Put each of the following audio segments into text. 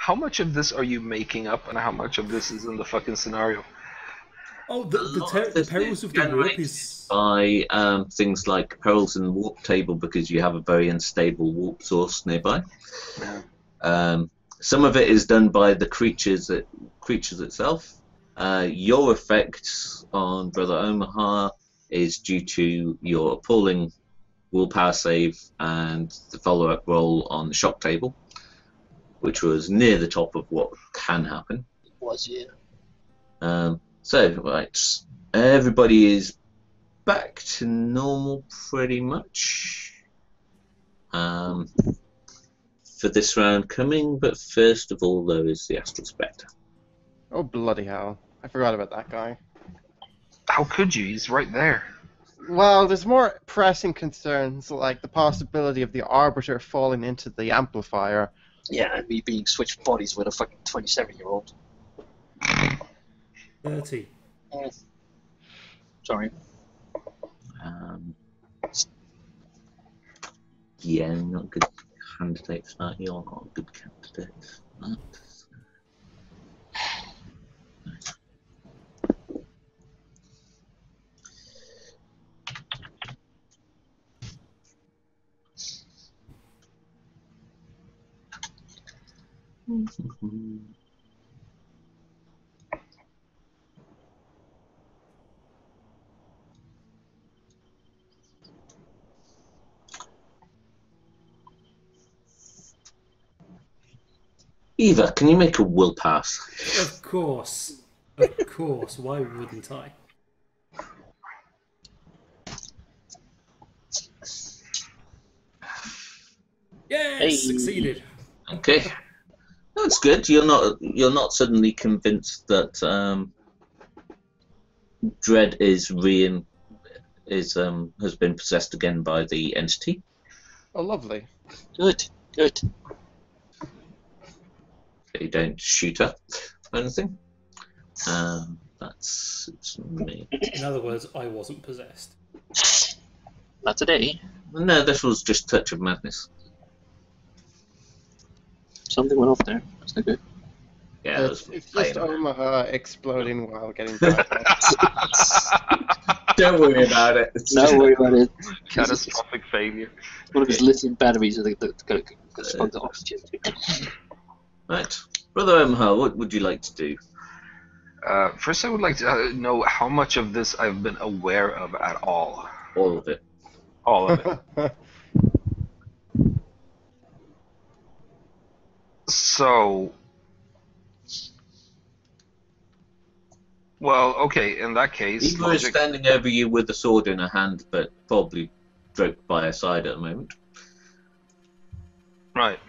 How much of this are you making up, and how much of this is in the fucking scenario? Oh, the perils of the warp is by things like perils in the warp table because you have a very unstable warp source nearby. Yeah. Some of it is done by the creatures itself. Your effect on Brother OhmA is due to your appalling willpower save and the follow-up roll on the shock table, which was near the top of what can happen. It was, yeah. So, right, everybody is back to normal pretty much for this round coming, but first of all, there is the Astral Spectre. Oh, bloody hell. I forgot about that guy. How could you? He's right there. Well, there's more pressing concerns, like the possibility of the Arbiter falling into the amplifier. Yeah, and me being switched bodies with a fucking 27-year-old. 30. Sorry. Yeah, not a good candidate for that. You're not a good candidate for that. Eva, can you make a will pass? Of course. Of course. Why wouldn't I? Yes, Hey. succeeded. Okay, that's good. You're not suddenly convinced that Dread has been possessed again by the entity. Oh, lovely. Good, good. You don't shoot her or anything. That's me. In other words, I wasn't possessed. Not today. No, this was just Touch of Madness. Something went off there. That's not good. Yeah, It's just OhmA exploding while getting back. Don't worry about it. Don't worry about it. Catastrophic failure. One of his lithium batteries that got sparked the oxygen. Right, Brother OhmA, what would you like to do? First, I would like to know how much of this I've been aware of at all. All of it. All of it. So, well, okay, in that case... Igor is standing over you with a sword in her hand, but probably draped by her side at the moment. Right.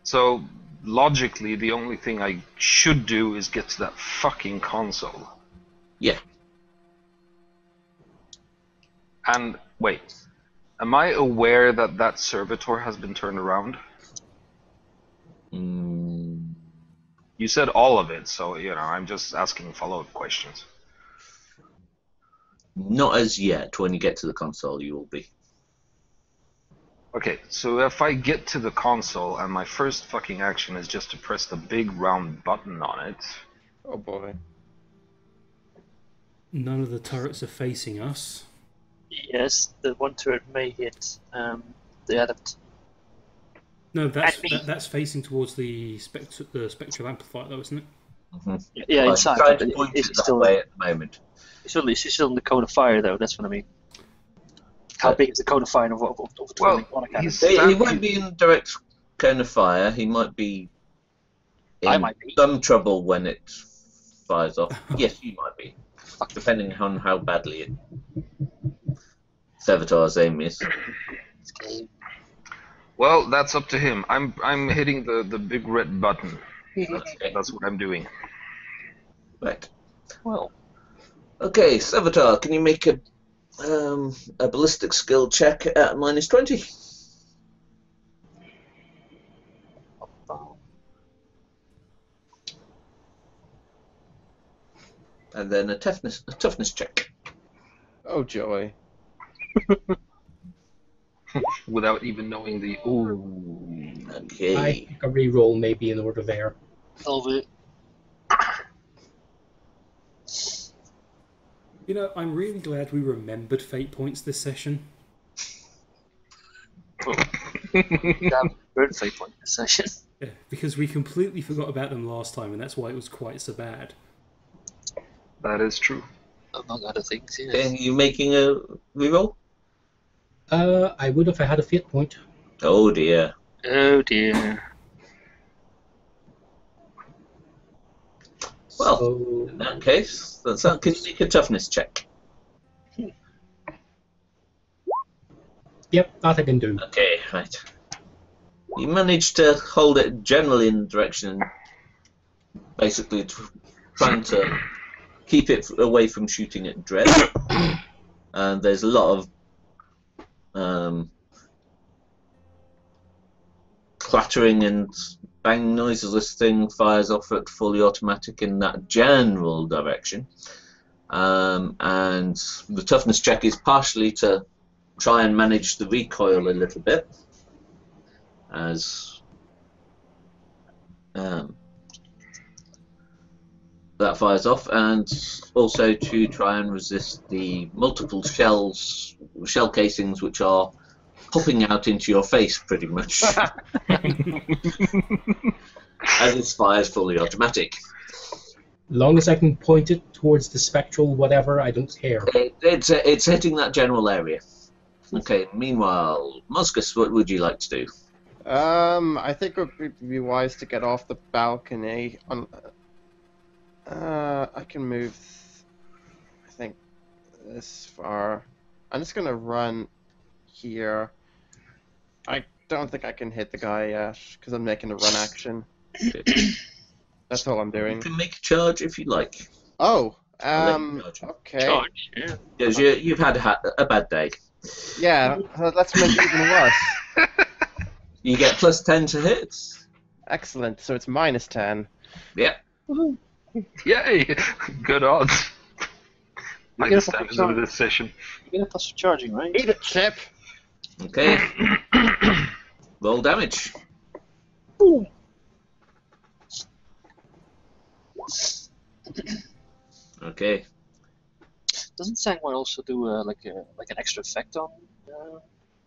So, logically, the only thing I should do is get to that fucking console. Yeah. And, wait, am I aware that that Serveter has been turned around? You said all of it, so, you know, I'm just asking follow-up questions. Not as yet. When you get to the console, you will be. Okay, so if I get to the console and my first fucking action is just to press the big round button on it... Oh boy. None of the turrets are facing us. Yes, the one turret may hit the Adept. No, that's facing towards the spectral amplifier, though, isn't it? Mm-hmm. Yeah, inside. Trying to point it that way at the moment. She's still in the cone of fire, though. That's what I mean. How big is the cone of fire of Well, he won't be in direct cone of fire. He might be in some trouble when it fires off. Yes, you might be, depending on how badly Serveter's aim is. Well, that's up to him. I'm hitting the big red button. Okay. That's what I'm doing. Right. Well. Okay, Serveter, can you make a ballistic skill check at -20? And then a toughness check. Oh joy. Without even knowing the... Ooh. Okay. I think a reroll may be in order there. Over. You know, I'm really glad we remembered fate points this session. Damn, burn fate point this session. Yeah, because we completely forgot about them last time, and that's why it was quite so bad. That is true. Among other things, yeah. Okay, you making a reroll? I would if I had a fate point. Oh dear. Oh dear. Well, So, in that case, can you make a toughness check? yep, that I can do. Okay, right. You managed to hold it generally in the direction, basically trying to keep it away from shooting at Dread. And there's a lot of clattering and bang noises. This thing fires off at fully automatic in that general direction. And the toughness check is partially to try and manage the recoil a little bit, as that fires off, and also to try and resist the multiple shell casings which are popping out into your face pretty much as it fires fully automatic. Long as I can point it towards the spectral whatever, I don't care. It's hitting that general area. Okay, meanwhile, Mozgus, what would you like to do? I think it would be wise to get off the balcony. I can move, I think, this far. I'm just gonna run here. I don't think I can hit the guy yet, because I'm making a run action. That's all I'm You doing. can make a charge if you like. Oh, I'll let you charge. okay. Charge, yeah. Because you've had a bad day. Yeah, let's make it even worse. You get plus 10 to hit. Excellent, so it's minus 10. Yeah. Yay! Good odds. I get can a fucking stand into charge. this session. You're gonna plus for charging, right? Eat it, Chip! Okay. Roll damage. Boom. Okay. Doesn't Sangwine also do like an extra effect on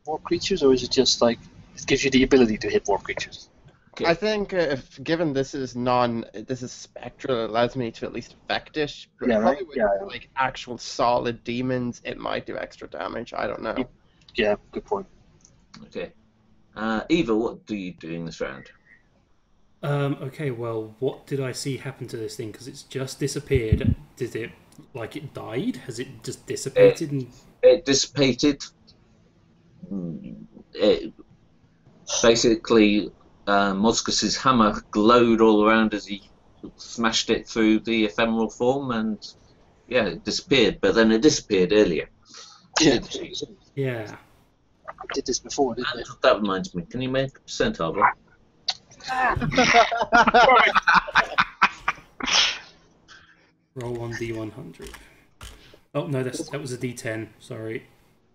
more creatures, or is it just like it gives you the ability to hit more creatures? Okay. I think if given this is spectral, it allows me to at least affect it. But Yeah, right? probably with, Yeah. like actual solid demons, it might do extra damage. I don't know. Yeah, good point. Okay. Eva, what do you do in this round? Okay, well, what did I see happen to this thing? Because it's just disappeared. Did it, like it died? Has it just dissipated? It dissipated. It basically, Mozgus's hammer glowed all around as he smashed it through the ephemeral form, and yeah, it disappeared. But then it disappeared earlier. Yeah. Yeah. I did this before, didn't And it? that reminds me. Can you make a percentile roll? Roll on D100. Oh, no, that was a D10. Sorry.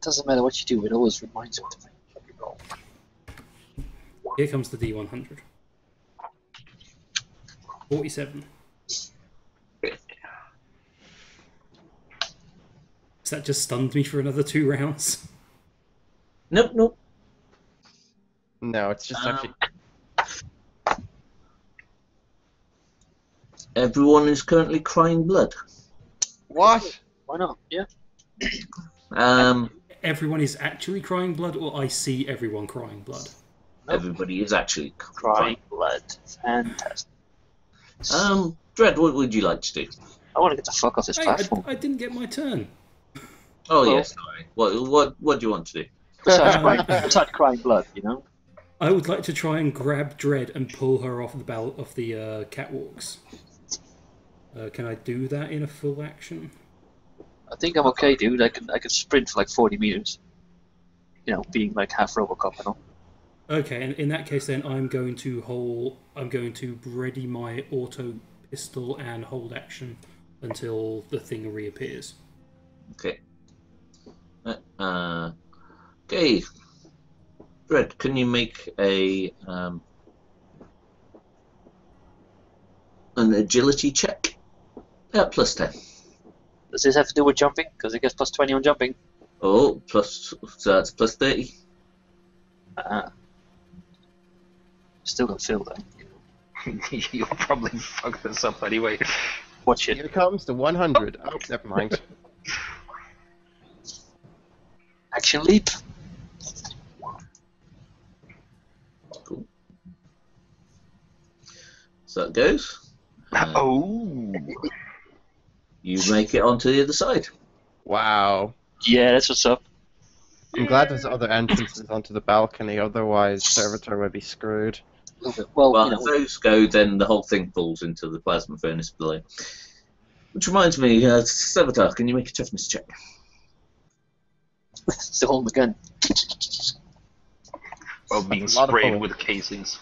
Doesn't matter what you do, it always reminds me to fucking roll. Here comes the D100. 47. Has that just stunned me for another 2 rounds? Nope, nope. No, it's just actually. Everyone is currently crying blood. What? Why not? Yeah. Everyone is actually crying blood, or I see everyone crying blood? Everybody is actually Crying blood. Fantastic. Dread, what would you like to do? I want to get the fuck off this Hey, platform. I didn't get my turn. Oh, Well- yes, sorry. What do you want to do? Besides crying blood, you know? I would like to try and grab Dread and pull her off the catwalks. Can I do that in a full action? I think I'm okay, dude. I can sprint for like 40 meters. You know, being like half Robocop and all. Okay, and in that case, then I'm going to ready my auto pistol and hold action until the thing reappears. Okay. Okay. Red, can you make a an agility check at +10? Does this have to do with jumping? Because it gets +20 on jumping. Oh, so that's +30. Still don't feel that. You'll probably fuck this up anyway. Watch it. Here comes the 100. Oh, never mind. Action leap. Cool. So that goes. Oh. You make it onto the other side. Wow. Yeah, that's what's up. I'm glad there's other entrances onto the balcony, otherwise Serveter would be screwed. A little bit. Well, Well, you if know, those go, then the whole thing falls into the plasma furnace below. Which reminds me, Serveter, can you make a toughness check? still holding the gun. Well, being That's a lot of sprayed bullets. with casings.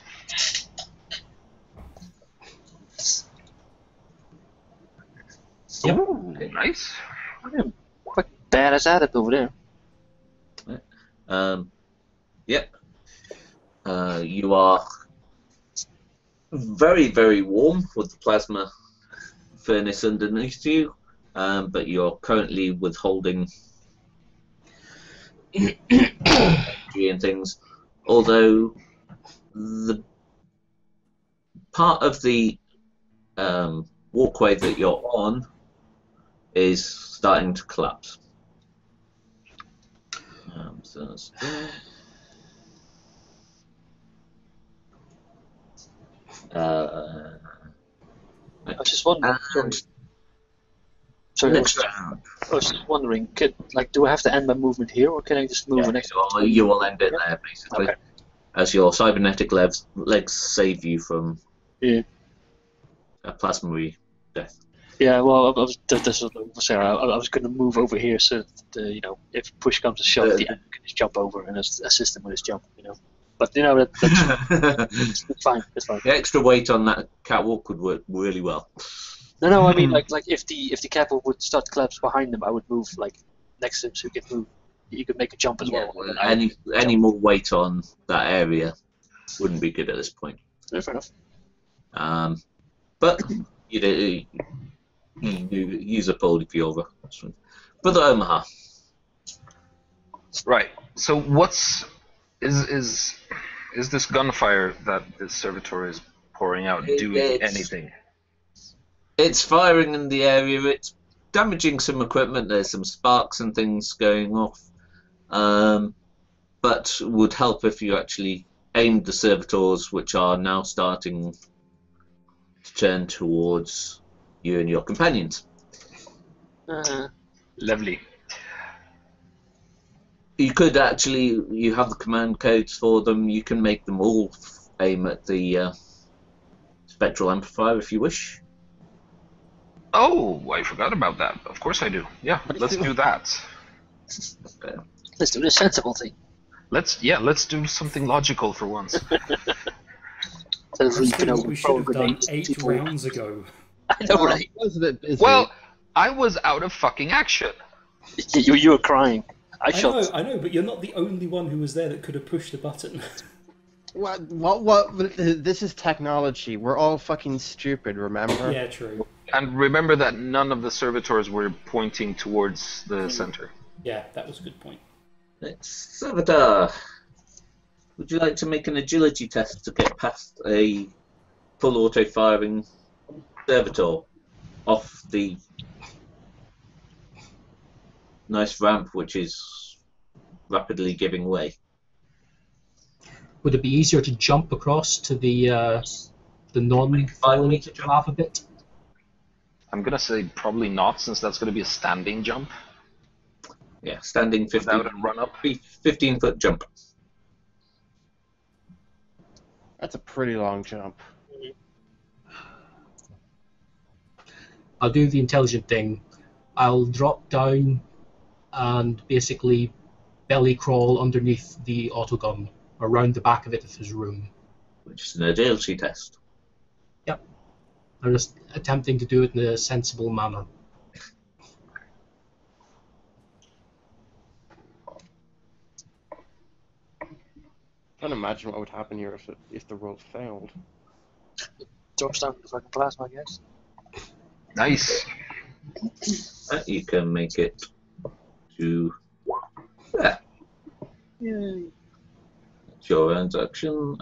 Yep. Ooh, nice. Quite badass Adept over there. Yep. You are very, very warm with the plasma furnace underneath you, but you're currently withholding energy and things. Although the part of the walkway that you're on is starting to collapse. So that's I was just wondering. Sorry, next round. I was just wondering. Do I have to end my movement here, or can I just move the next? You will end it there, basically. Okay. As your cybernetic legs save you from Yeah. a plasma death. Yeah. Well, this was Sarah. I was going to move over here, so that, you know, if push comes to shove, the end can just jump over and assist him with his jump. You know. But you know that's it's fine. It's fine. The extra weight on that catwalk could work really well. No. I mean, like if the catwalk would start to collapse behind him, I would move like next to him, so you could make a jump as well. Any more weight on that area wouldn't be good at this point. Yeah, fair enough. But you use up all of your Brother OhmA. Right. So what's is this gunfire that this servitor is pouring out doing anything? It's firing in the area. It's damaging some equipment. There's some sparks and things going off. But would help if you actually aimed the servitors, which are now starting to turn towards you and your companions. Lovely. You could actually, you have the command codes for them. You can make them all aim at the spectral amplifier if you wish. Oh, I forgot about that. Of course I do. Yeah, let's do that. Okay. Let's do the sensible thing. Let's do something logical for once. That's what we should have done 8 rounds ago. I know, right? I was a bit busy. Well, I was out of fucking action. You were crying. I know, but you're not the only one who was there that could have pushed the button. What? This is technology. We're all fucking stupid, remember? Yeah, true. And remember that none of the servitors were pointing towards the center. Yeah, that was a good point. Serveter, would you like to make an agility test to get past a full auto-firing servitor off the nice ramp, which is rapidly giving way? Would it be easier to jump across to the non-firing lava bit? I'm gonna say probably not, since that's gonna be a standing jump. Yeah, standing 15, Without a run-up. 15-foot jump. That's a pretty long jump. I'll do the intelligent thing. I'll drop down and basically belly crawl underneath the autogun, around the back of it if there's room. Which is an agility test. Yep. I'm just attempting to do it in a sensible manner. trying to imagine what would happen here if the roll failed. Drops down the fucking plasma, I guess. Nice. You can make it to there. Yay. It's your round's action.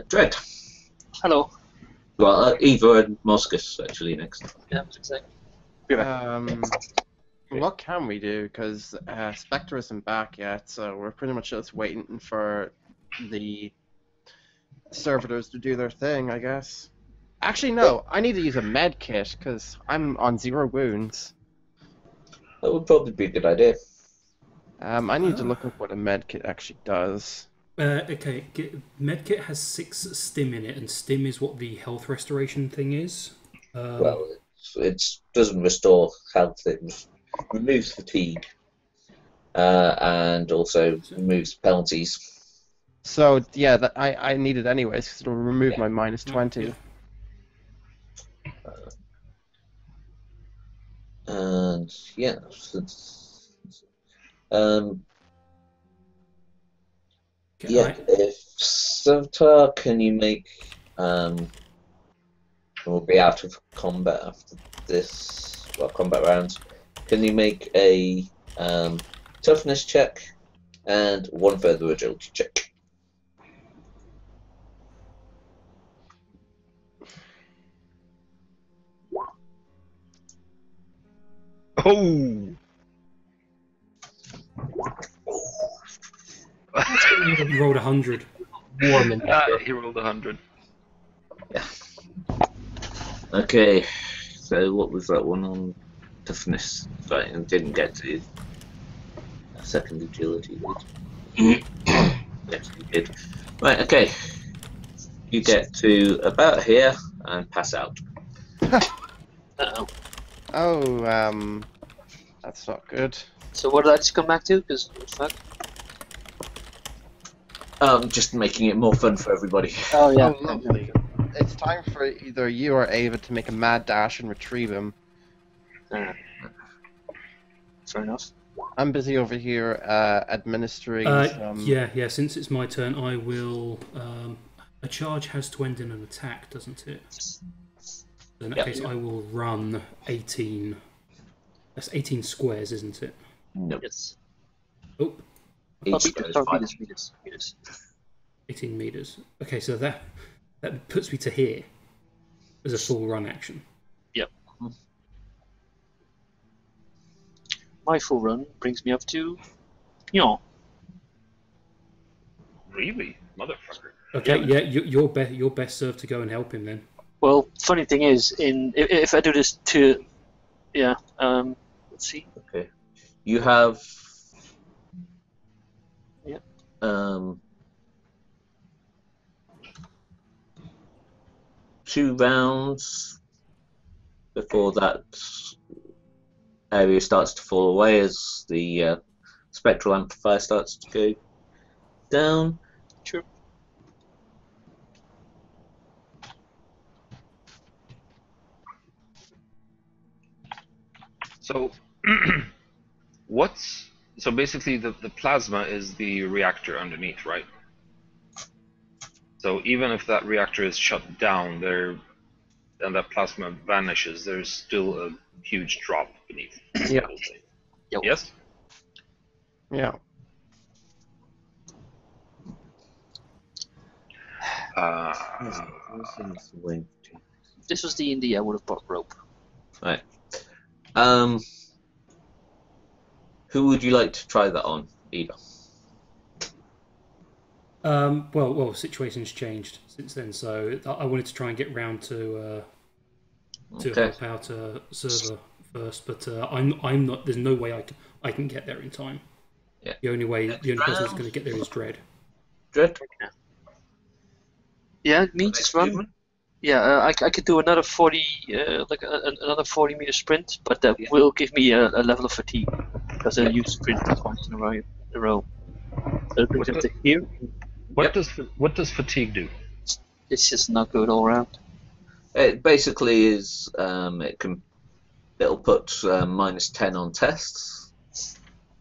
Dread. Hello. Well, Eva and Mozgus actually next. Yeah, I was saying. Be right. What can we do? Because Spectre isn't back yet, so we're pretty much just waiting for the servitors to do their thing, I guess. Actually, no. I need to use a med kit because I'm on 0 wounds. That would probably be a good idea. I need to look up what a med kit actually does. Okay, medkit has 6 stim in it, and stim is what the health restoration thing is. Well, it doesn't restore health, it removes fatigue, and also removes penalties. So, yeah, I need it anyways because it'll remove my minus 20. And, yeah, yeah, if Serveter, can you make we'll be out of combat after this, well, combat rounds. Can you make a toughness check and 1 further agility check? Oh! You rolled 100. Warm and He rolled 100. Yeah. Okay, so what was that one on toughness? Right, and didn't get to second agility. Yes, you did. Right, okay. You get to about here and pass out. Uh-oh. Oh, that's not good. So what did I just come back to? Because, fuck. Just making it more fun for everybody. Oh, yeah. Oh, lovely. It's time for either you or Ava to make a mad dash and retrieve him. Fair enough. I'm busy over here administering some... Yeah, since it's my turn, I will... a charge has to end in an attack, doesn't it? In that case, I will run 18... That's 18 squares, isn't it? Nope. Yes. Oh, Meters. 18 meters. Okay, so that puts me to here as a full run action. Yep. My full run brings me up to... Really? Motherfucker. Okay, yeah, you're best served to go and help him then. Well, funny thing is, if I do this to... Yeah, let's see. Okay. You have... Yep. 2 rounds before that area starts to fall away as the spectral amplifier starts to go down. Sure. So, so basically the plasma is the reactor underneath, right? So even if that reactor is shut down and that plasma vanishes, there's still a huge drop beneath. Yeah. Yep. Yes? Yeah. This was D&D, I would have bought rope. Right. Who would you like to try that on, Eva? Well, situation's changed since then, so I wanted to try and get round to help out a server first, but I'm not. There's no way I can get there in time. Yeah. The only person that's going to get there is Dread. Dread? Yeah, me just run. Yeah, I could do another 40, another 40-meter sprint, but that will give me a level of fatigue because I use sprint twice in a row. So it brings up to here. What does fatigue do? It's just not good all around. It basically is. It'll put -10 on tests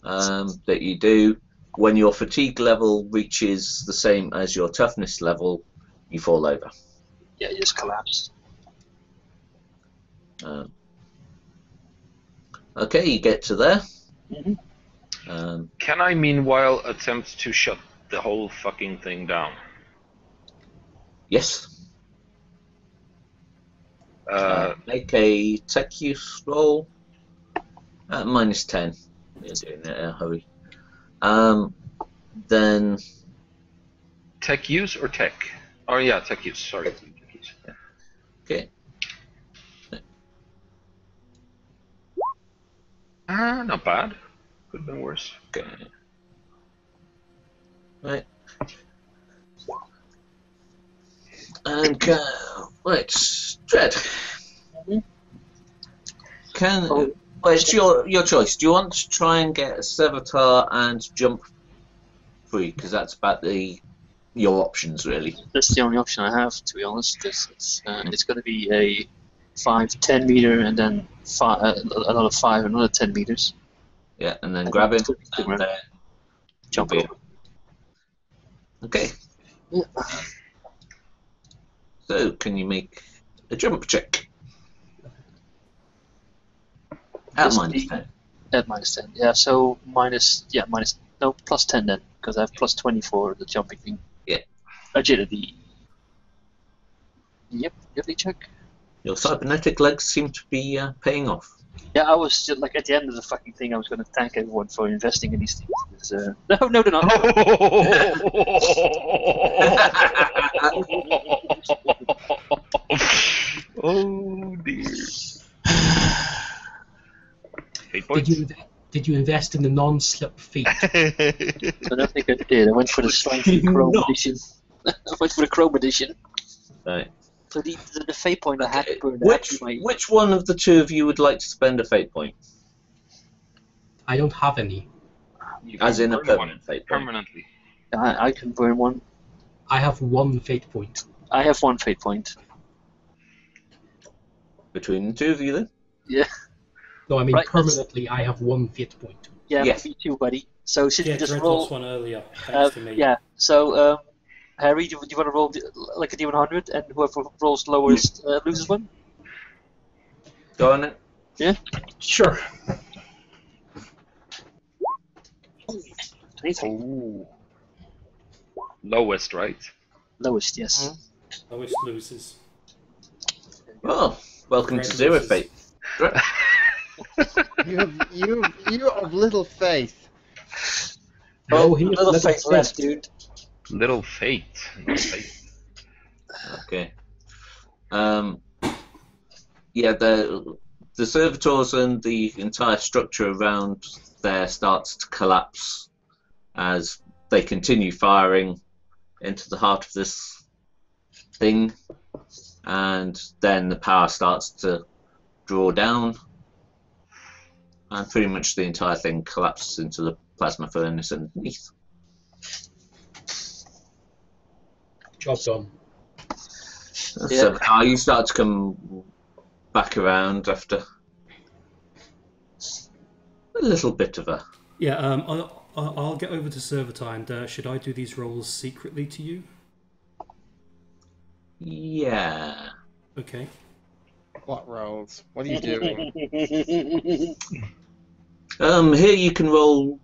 that you do, when your fatigue level reaches the same as your toughness level, you fall over. Yeah, you just collapse. Okay, you get to there. Mm-hmm. Can I meanwhile attempt to shut the whole fucking thing down? Yes. Make a tech use roll at -10. You're doing it in a hurry. Then Tech use or tech? Oh yeah, tech use. Sorry. Tech use. Yeah. okay. Not bad. Could have been worse. Okay. Right. And right, Dread. Well, it's your choice. Do you want to try and get a Serveter and jump free? Because that's about your options, really. That's the only option I have, to be honest. It's going to be a 5-10 meter, and then another 5, another 10 meters. Yeah, and then grab him and then jump over. Okay. Yeah. So, can you make a jump check? At -10. At -10, yeah. So plus 10 then, because I have plus 20 for the jumping thing. Yeah. Agility. Yep, agility check. Your cybernetic legs seem to be paying off. Yeah, I was just, like, at the end of the fucking thing, I was going to thank everyone for investing in these things. No, they're not. Oh dear. Did you invest in the non-slip feet? I don't think I did. I went for the slightly Chrome edition. I went for the Chrome edition. Right. So the fate point I had to burn. Which one of the two of you would like to spend a fate point? I don't have any. As in a permanent fate point. Permanently. I can burn one. I have 1 fate point. I have 1 fate point. Between the two of you, then? Yeah. No, I mean Right, permanently. I have 1 fate point. Yeah, Yes. me too, buddy. So should you just Dread roll? lost one earlier, thanks to me. Yeah. So Harry, do you want to roll like a D100, and whoever rolls lowest loses one? Go on it. Yeah. Sure. 23. Ooh. Lowest, right? Lowest, yes. Lowest loses. Well, welcome Dread to Zero loses. Fate. You of little faith. No, he has Little little fate left, dude. Little fate. No fate. Okay. Yeah, the servitors and the entire structure around there starts to collapse as they continue firing into the heart of this thing, and then the power starts to draw down, and pretty much the entire thing collapses into the plasma furnace underneath. Job done. Yeah. So you start to come back around after a little bit of a... Yeah, I'll get over to Serveter, and should I do these rolls secretly to you? Yeah. Okay. What rolls? What are you doing? Here you can roll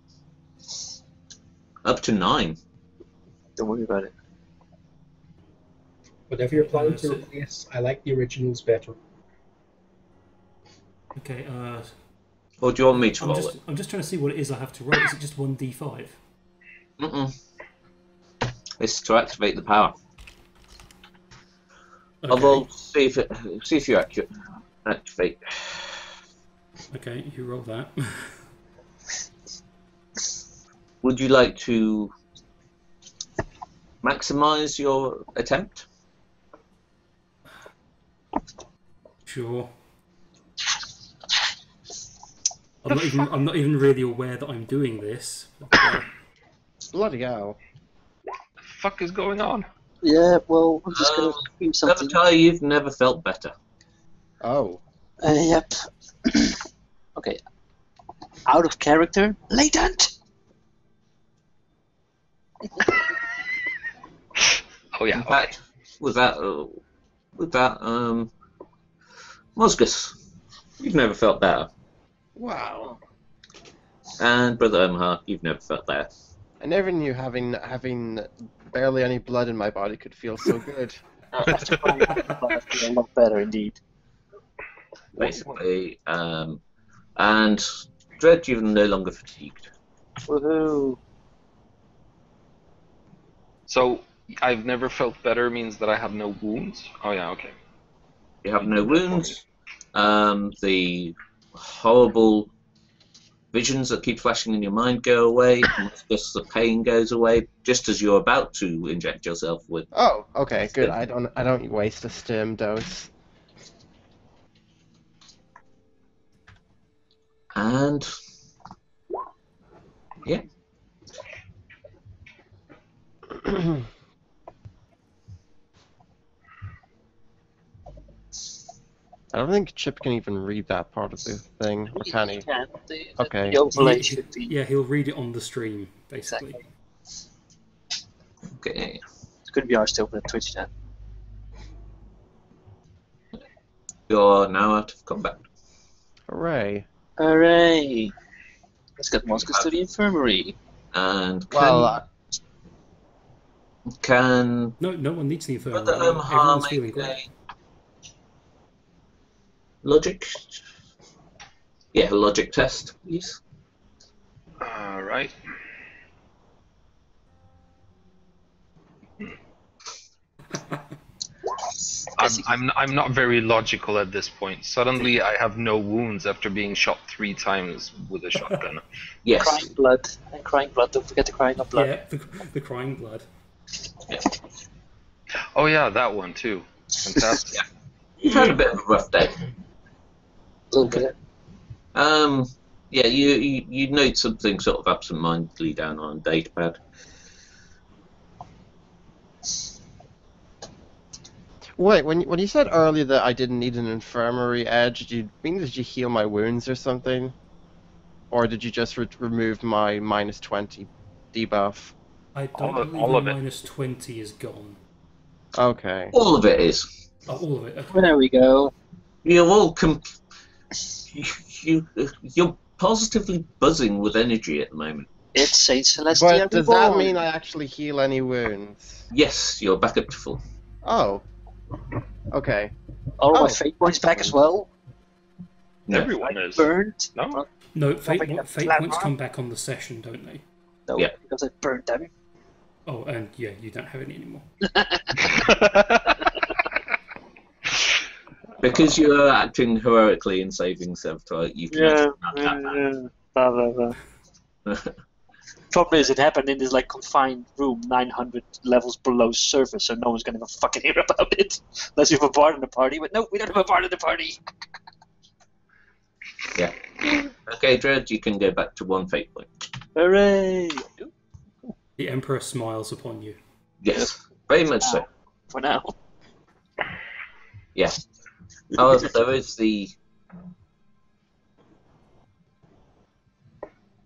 up to 9. Don't worry about it. Whatever you're planning to replace, I like the originals better. Okay, Or do you want me to roll it? I'm just trying to see what it is I have to roll. Is it just 1d5? It's to activate the power. Okay. Although, see if you activate. Okay, you roll that. Would you like to maximize your attempt? Sure. I'm not even really aware that I'm doing this. But, Bloody hell. What the fuck is going on? Yeah, well, I'm just going to scream something. Sabotage, you've never felt better. Oh. Yep. Okay. Out of character. Latent! Oh yeah. In fact, with that, Mozgus, you've never felt better. Wow. And Brother OhmA, you've never felt better. I never knew having barely any blood in my body could feel so good. After crying, I feel a lot better indeed. Basically, and Dread, you're no longer fatigued. Woohoo! So I've never felt better means that I have no wounds. Oh yeah, okay. You have no wounds. The horrible visions that keep flashing in your mind go away. Just the pain goes away, just as you're about to inject yourself with. Oh, okay, good. I don't waste a stim dose. And yeah. I don't think Chip can even read that part of the thing. Or can he? Can. Okay. The overlay should be. Yeah, he'll read it on the stream, basically. Exactly. Okay. It's going to be ours to open a Twitch chat. You're now out of combat. Hooray. Hooray! Let's get Mozgus to the infirmary. And Well, can No one needs the infirmary. Brother OhmA Everyone's make feeling a great. logic? Yeah, a logic test, please. All right. I'm not very logical at this point. Suddenly, I have no wounds after being shot 3 times with a shotgun. Yes. Crying blood. And crying blood. Don't forget the crying of blood. Yeah, the crying blood. Oh yeah, that one too. Fantastic. Yeah. You've had a bit of a rough day. A little bit. Yeah, you note something sort of absent-mindedly down on a datapad. wait, when you said earlier that I didn't need an infirmary edge, did you heal my wounds or something? Or did you just remove my -20 debuff? I don't believe all the of it. -20 is gone. Okay. All of it is. Oh, all of it. Okay. Well, there we go. You're all you're positively buzzing with energy at the moment. It's Saint Celestia. But does that mean I actually heal any wounds? Yes, you're back up to full. Oh. Okay. All Oh. my fate points back as well. No. Everyone is. Burned. No? No, fate Nothing points to come back on the session, don't they? No, Yeah. because I burned them. Oh, and yeah, you don't have any anymore. Because you're acting heroically and saving Serveter, you can actually not have Blah, blah, blah. Problem is, it happened in this like confined room, 900 levels below surface, so no one's gonna fucking hear about it unless you have a bard in the party. But no, we don't have a bard in the party. that. Yeah. Okay, Dread, you can go back to 1 fate point. Hooray! The Emperor smiles upon you. Yes, very much so. For now. Yeah. However, there is the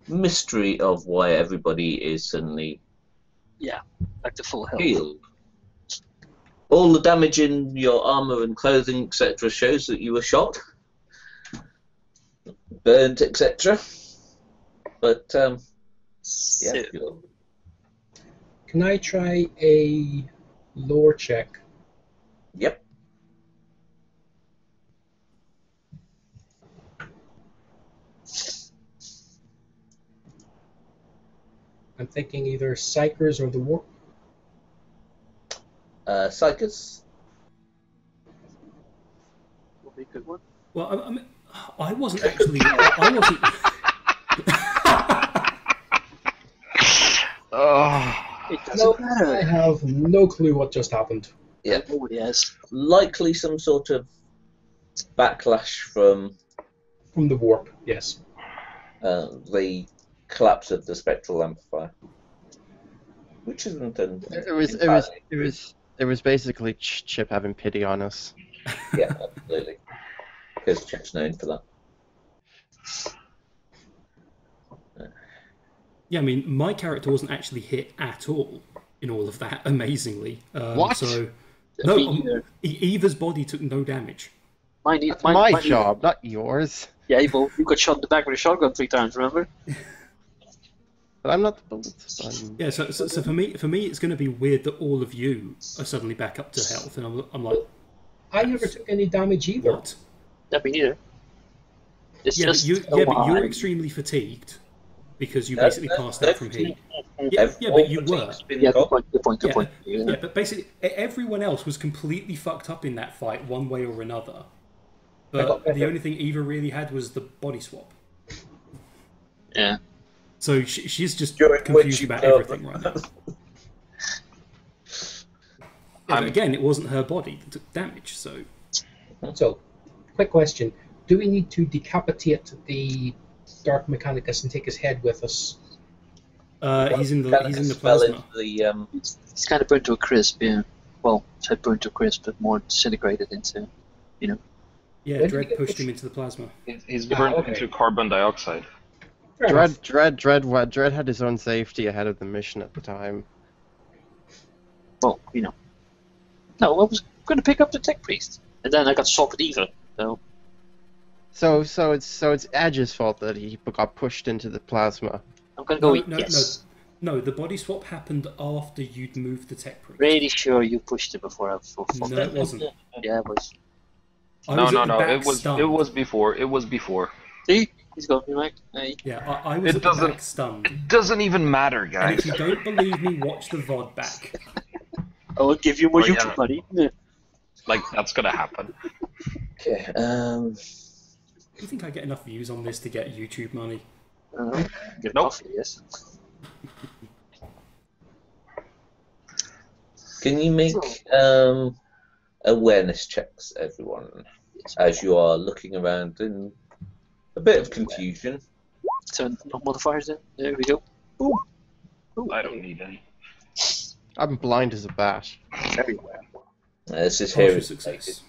mystery of why everybody is suddenly Yeah, back to full health. healed. All the damage in your armor and clothing, etc., shows that you were shot, burned, etc. But yeah, So, you're- Can I try a lore check? yep. I'm thinking either Psychers or the Warp. Psychers. will be a good one. Well, I mean, I wasn't actually. I wasn't. Oh. It No, doesn't I matter. have no clue what just happened. Yeah. Oh, yes. Likely some sort of backlash from From the Warp, yes. the collapse of the spectral amplifier, which isn't an It was basically Chip having pity on us. yeah, absolutely, because Chip's known for that. Yeah, I mean, my character wasn't actually hit at all in all of that, amazingly. What? So, no, Eva's body took no damage. That's my job, not yours. Yeah, you got shot in the back with a shotgun 3 times, remember? But I'm not the bullets. Yeah, so for me, it's going to be weird that all of you are suddenly back up to health, and I'm like, I never took any damage either. what? Not me neither. It's Yeah, just but you're extremely fatigued because you basically passed out from heat. Yeah, but you were. Yeah, good point. Yeah, but basically, everyone else was completely fucked up in that fight, one way or another. But the only thing Eva really had was the body swap. Yeah. So she's just confused about everything right now. Yeah, but again, it wasn't her body that took damage, so... So, quick question. Do we need to decapitate the Dark Mechanicus and take his head with us? He's in the plasma. He's kind of burnt to a crisp, yeah. Well, it's not burnt to a crisp, but more disintegrated into, you know. Yeah, Dredd pushed him into the plasma. He's burned into carbon dioxide. Dredd had his own safety ahead of the mission at the time. Well, you know. No, I was going to pick up the tech priest, and then I got swapped with Eva. So it's Edge's fault that he got pushed into the plasma. I'm going to go yes. No, the body swap happened after you'd moved the tech priest. Really sure you pushed it before I... No, it wasn't. Yeah, it was. No. It was before. See? He's got me right. Hey. Yeah, I was at the back stunned. It doesn't even matter, guys. And if you don't believe me, watch the VOD back. I will give you more YouTube money. Yeah. Like, that's gonna happen. Okay, Do you think I get enough views on this to get YouTube money? Nope. Yes. Can you make awareness checks, everyone, as you are looking around in a bit of confusion? So, no modifiers then? There we go. Boom. Ooh, I don't need any. I'm blind as a bat. Everywhere. This is Partial Heresy. success.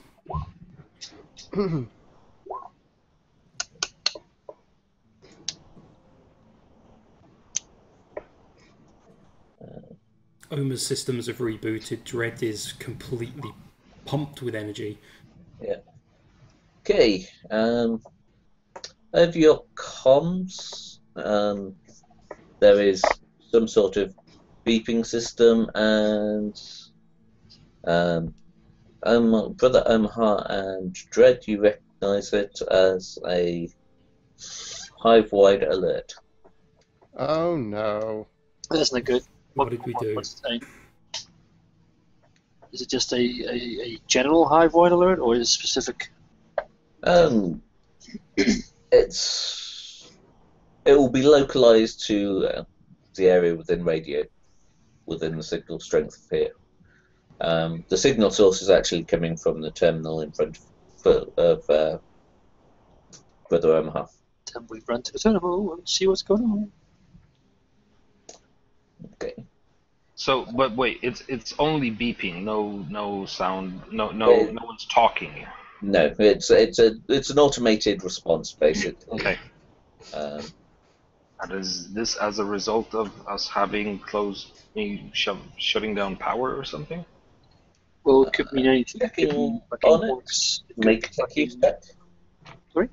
OhmA's systems have rebooted. Dredd is completely pumped with energy. Yeah. Okay. Over your comms, there is some sort of beeping system, and Brother OhmA and Dredd, you recognise it as a hive-wide alert. Oh no. That's not good. What did we do? What's it saying? Is it just a general hive-wide alert, or is it specific? It will be localized to the area within radio, within the signal strength of here. The signal source is actually coming from the terminal in front of Brother OhmA. Then we run to the terminal and see what's going on. Okay. So, but wait, it's only beeping, no sound, no one's talking. No, it's an automated response, basically. Okay. And is this as a result of us having shutting down power or something? Well, it could mean anything. It could mean Make tech use check. Sorry?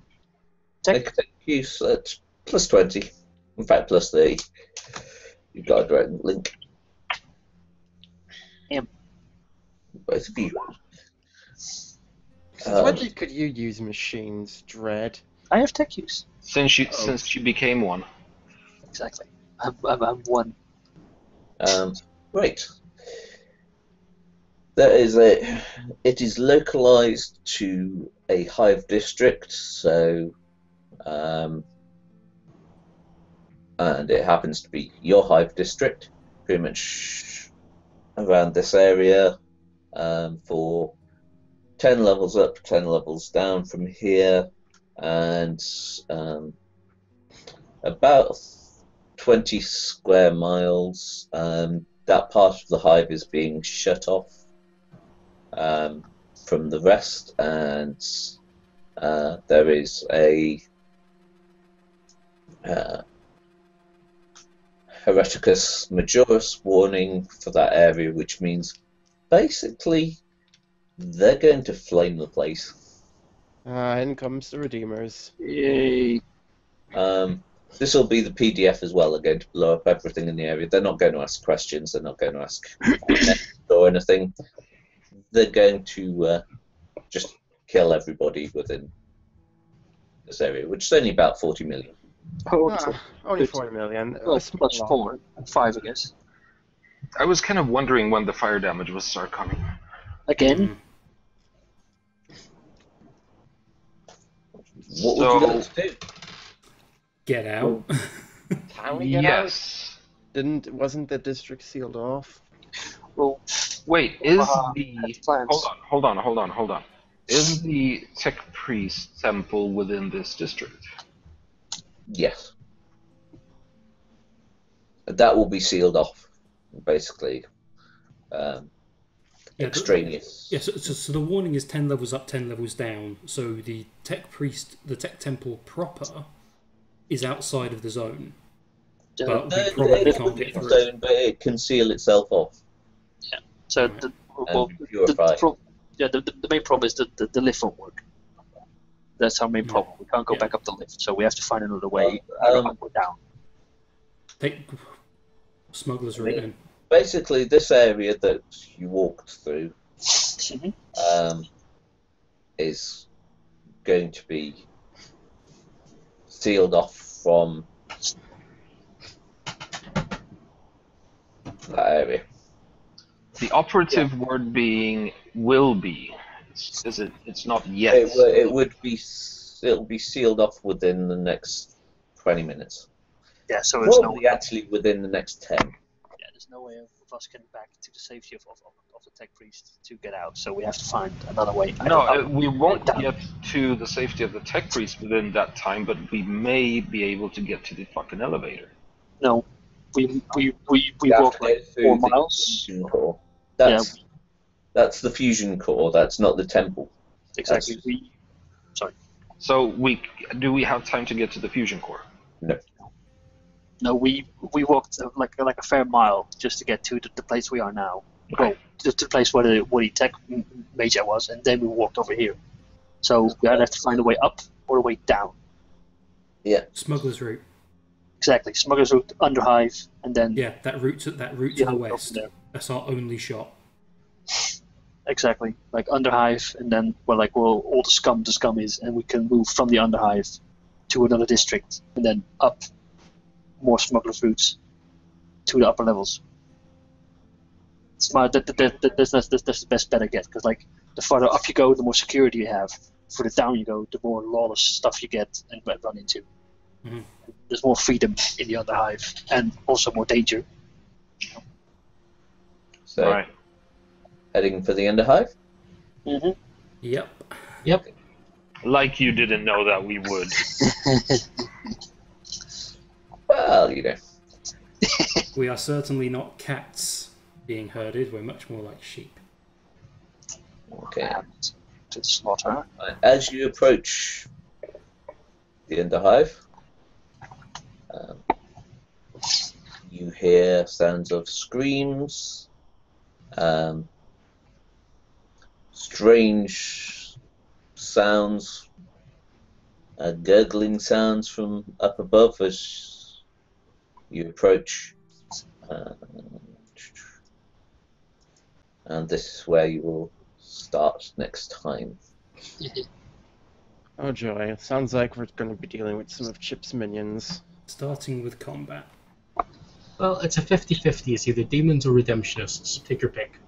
Tech? Make tech use at plus 20. In fact, plus 30. You've got a direct link. Both of you. When could you use machines, Dredd? I have tech use. Since you became one. Exactly. I'm one. Right. It is localized to a hive district, so and it happens to be your hive district, pretty much around this area, for 10 levels up, 10 levels down from here, and about 20 square miles. That part of the hive is being shut off from the rest, and there is a Hereticus Majoris warning for that area, which means basically they're going to flame the place. In comes the Redeemers. Yay. This will be the PDF as well. They're going to blow up everything in the area. They're not going to ask questions. They're not going to ask or anything. They're going to just kill everybody within this area, which is only about 40 million. Only 40 million. Well, plus 4, 5, I guess. I was kind of wondering when the fire damage would start coming. Again? What would you like to do? Get out. Can we get out? Yes. Wasn't the district sealed off? Well, Wait, is the... plans. Hold on. Is the Tech Priest temple within this district? Yes. That will be sealed off, basically. Extraneous. So the warning is 10 levels up, 10 levels down. So the Tech Priest, the Tech Temple proper, is outside of the zone. But we probably can't get through. Zone, but it can seal itself off. Yeah. So the main problem is that the lift won't work. That's our main problem. We can't go back up the lift, so we have to find another way up or down. Take Smuggler's route in. Basically, this area that you walked through is going to be sealed off from that area. The operative word being will be. It's not yet. It'll be sealed off within the next 20 minutes. Yeah, so it's probably actually within the next 10. Yeah, there's no way of us getting back to the safety of the Tech Priest to get out, so we have to find another way. No, we won't get to the safety of the Tech Priest within that time, but we may be able to get to the fucking elevator. No, we walk like 4 miles. Fusion core. That's the fusion core. That's not the temple. Exactly. So do we have time to get to the fusion core? No. No, we walked like a fair mile just to get to the place we are now. Okay. Well, to the place where the tech major was, and then we walked over here. So we either have to find a way up or a way down. Yeah. Smuggler's route. Exactly. Smuggler's route, Underhive, and then that route to the west. That's our only shot. Exactly, like Underhive, and then all the scum is, and we can move from the Underhive to another district, and then up more smuggler's routes to the upper levels. That's the best bet I get, because like the farther up you go, the more security you have. The further down you go, the more lawless stuff you get and run into. Mm-hmm. There's more freedom in the Underhive, and also more danger. So, right. Heading for the Underhive? Mm-hmm. Yep. Like you didn't know that we would. Well, you know. We are certainly not cats being herded. We're much more like sheep. Okay. To the slaughter. As you approach the Underhive, you hear sounds of screams, strange sounds, gurgling sounds from up above as you approach. And this is where you will start next time. Oh joy, it sounds like we're going to be dealing with some of Chip's minions. Starting with combat. Well, it's a 50-50. It's either demons or redemptionists. Take your pick.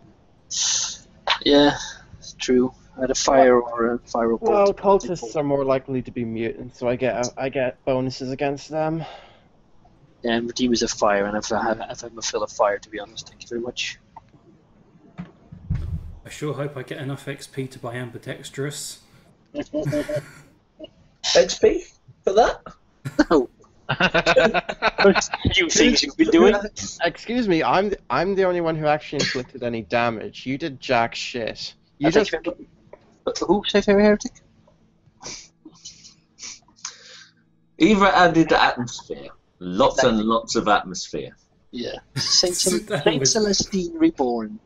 Yeah, it's true. Either fire or a fire report. Well, cultists are more likely to be mutants, so I get bonuses against them. And redeemers are fire, and I've a fill of fire, to be honest. Thank you very much. I sure hope I get enough XP to buy ambidextrous. XP for that? No. You things you've been doing? Excuse me, I'm the only one who actually inflicted any damage. You did jack shit. You just... Who said HairyHeretic? Eva added atmosphere. Lots and lots of atmosphere. Yeah. Saint That was- Celestine Reborn.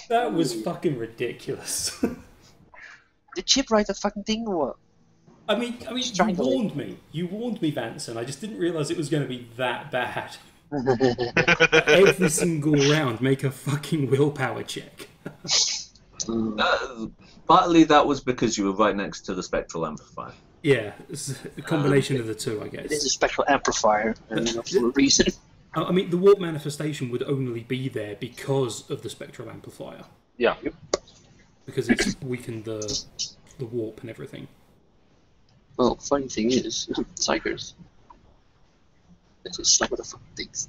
That was fucking ridiculous. Did Chip write that fucking thing or what? I mean, you Strangle it. warned me. You warned me, Vanson. I just didn't realise it was going to be that bad. Every single round, make a fucking willpower check. Partly that was because you were right next to the spectral amplifier. Yeah, it's a combination of the two, I guess. It is a spectral amplifier, and for a reason. I mean, the warp manifestation would only be there because of the spectral amplifier. Yeah. Because it's weakened the warp and everything. Well, funny thing is, Psychers. This is some of the fucking things.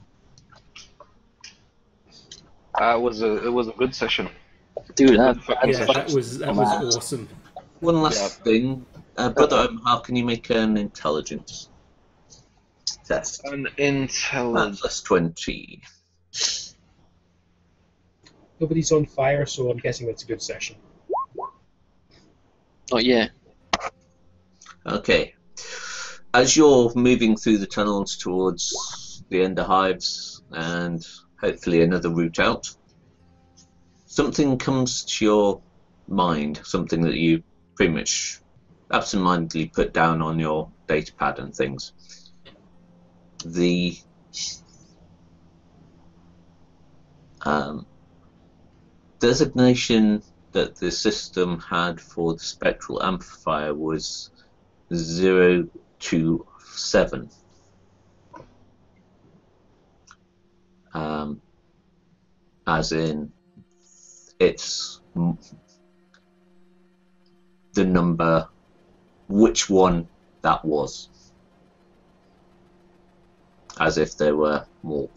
It was a good session. Dude, Yeah, that was awesome. One last thing. Brother OhmA, can you make an intelligence test? An intelligence. Plus 20. Nobody's on fire, so I'm guessing that's a good session. Oh yeah. Okay. As you're moving through the tunnels towards the Ender Hives and hopefully another route out, something comes to your mind, something that you pretty much absentmindedly put down on your datapad and things. The designation that the system had for the spectral amplifier was 027. As in, it's the number, which one that was. As if there were more.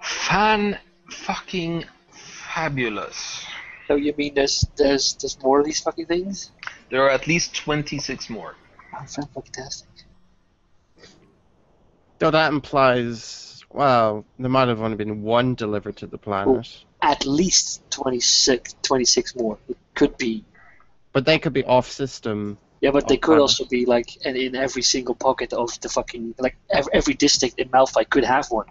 Fan-fucking-fabulous. So you mean there's more of these fucking things? There are at least 26 more. Oh, fantastic. So that implies, well, there might have only been one delivered to the planet. At least 26 more. It could be. But they could be off-system. Yeah, but they Off could planet. also be like in every single pocket of the fucking like every district in Malphite could have one.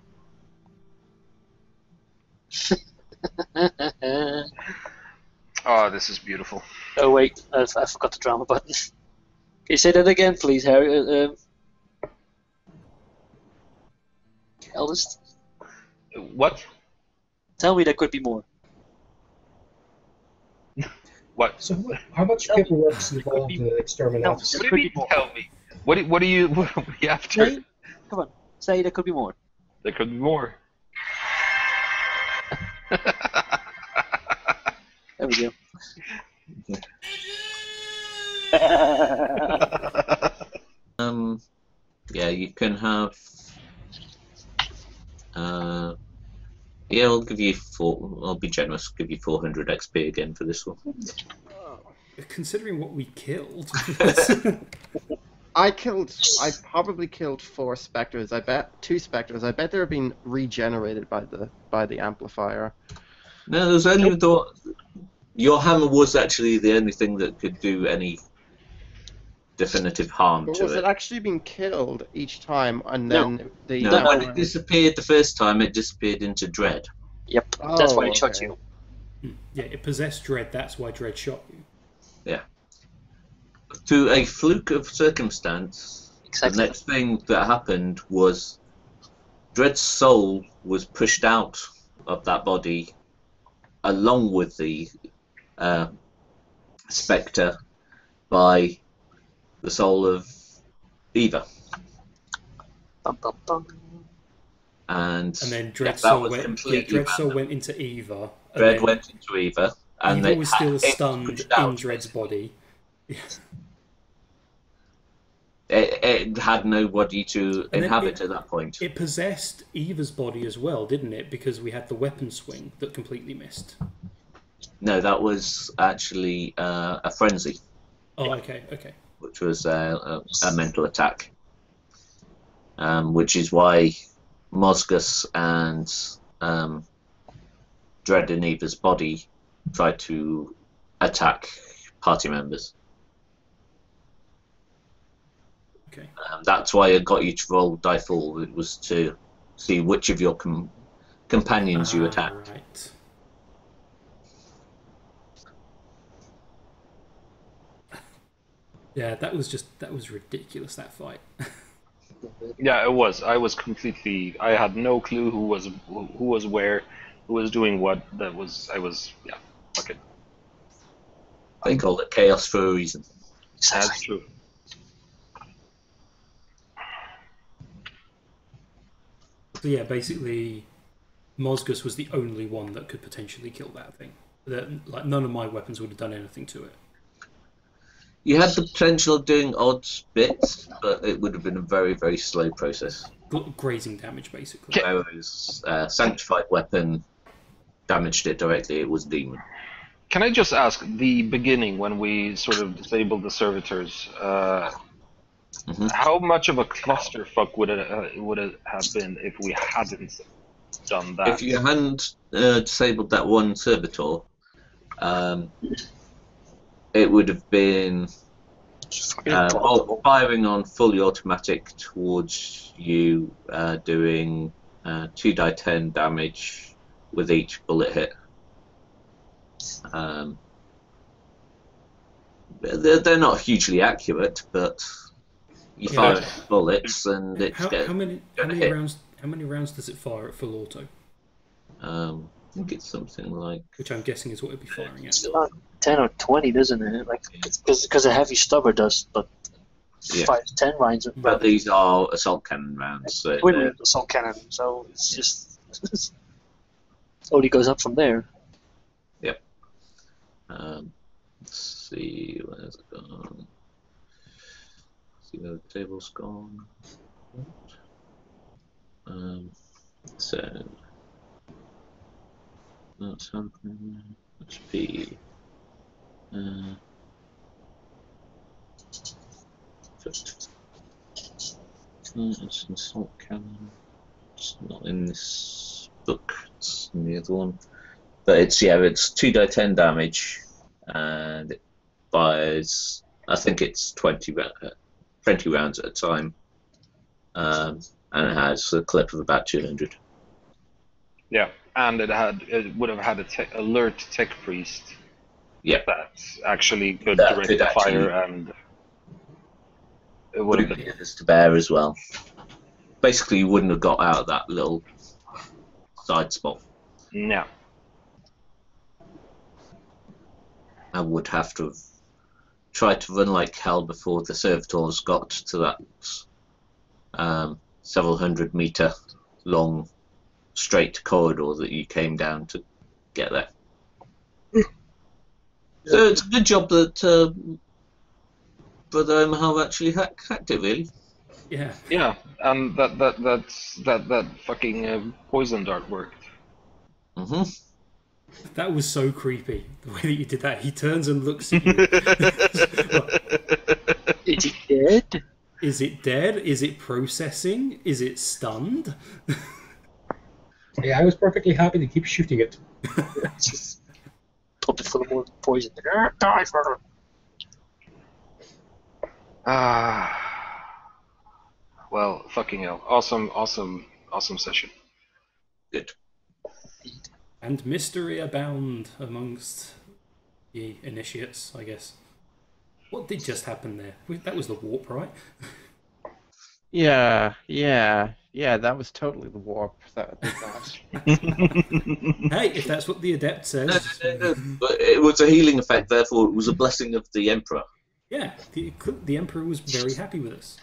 Oh, this is beautiful. Oh wait, I forgot the drama button. Can you say that again, please, Harry? Eldest? What? Tell me there could be more. What? So how much paperwork's involved in exterminatus? What do you mean, tell me? What are you after? Say, come on, say there could be more. There could be more. There we go. Yeah, you can have. Yeah, I'll give you I'll be generous. Give you 400 XP again for this one. Considering what we killed. I probably killed 4 specters. I bet 2 specters. I bet they're being regenerated by the amplifier. No, there's only your hammer was actually the only thing that could do any definitive harm But to was it actually being killed each time, and then the No, when it disappeared the first time, it disappeared into Dread. Yep, that's why Oh, it shot okay. you. Yeah, it possessed Dread, that's why Dread shot you. Yeah. Through a fluke of circumstance, Exactly. the next thing that happened was Dread's soul was pushed out of that body along with the Spectre by the soul of Eva. Bum, bum, bum. And And then that Dread's soul was went, completely Dread's soul random. went into Eva. And Dread then went into Eva, and Eva they was still it stunned pushed out, in Dread's basically. body. It had nobody to then inhabit at that point. It possessed Eva's body as well, didn't it? Because we had the weapon swing that completely missed. No, that was actually a frenzy, Oh, okay. which was a mental attack. Which is why Mozgus and Dread and Eva's body tried to attack party members. Okay. That's why it got you to roll die fall. It was to see which of your companions you attack. Right. Yeah, that was ridiculous, that fight. Yeah, it was. I had no clue who was where, who was doing what. Yeah, fuck it. They call it chaos for a reason. That's true. So yeah, basically, Mozgus was the only one that could potentially kill that thing. Like, none of my weapons would have done anything to it. You had the potential of doing odd bits, but it would have been a very, very slow process. Grazing damage, basically. Whereas Sanctified Weapon damaged it directly, it was Demon. Can I just ask, the beginning, when we sort of disabled the servitors, how much of a clusterfuck would it have been if we hadn't done that? If you hadn't disabled that one servitor, it would have been firing on fully automatic towards you, doing 2d10 damage with each bullet hit. They're not hugely accurate, but you fire bullets and it's how many rounds does it fire at full auto? I think it's something like, which I'm guessing is what it'd be firing at. 10 or 20, doesn't it? Like, because a heavy stubber does, but 5-10 rounds. But these are assault cannon rounds. So assault cannon, so it's just only goes up from there. Yep. Let's see, where's it gone? See where the table's gone. So that's something. Let's be. It's an assault cannon. It's not in this book. It's in the other one. But it's 2d10 damage, and it fires. I think it's 20 rounds at a time, and it has a clip of about 200. Yeah, and it would have had a alert tech priest. Yep. That actually could direct the fire, and it would have been this to bear as well. Basically, you wouldn't have got out of that little side spot. No. I would have to have tried to run like hell before the servitors got to that several 100-meter long straight corridor that you came down to get there. So it's a good job that Brother OhmA actually hacked it, really. Yeah. Yeah, and that fucking poison dart worked. That was so creepy, the way that you did that. He turns and looks at you. Is it dead? Is it dead? Is it processing? Is it stunned? Yeah, I was perfectly happy to keep shooting it. Pump it full of more poison. Die for Well, fucking hell. Awesome session. Good. And mystery abound amongst the initiates, I guess. What did just happen there? That was the warp, right? Yeah, that was totally the warp that did that. Hey, if that's what the Adept says. No. But it was a healing effect, therefore it was a blessing of the Emperor. Yeah, the Emperor was very happy with us.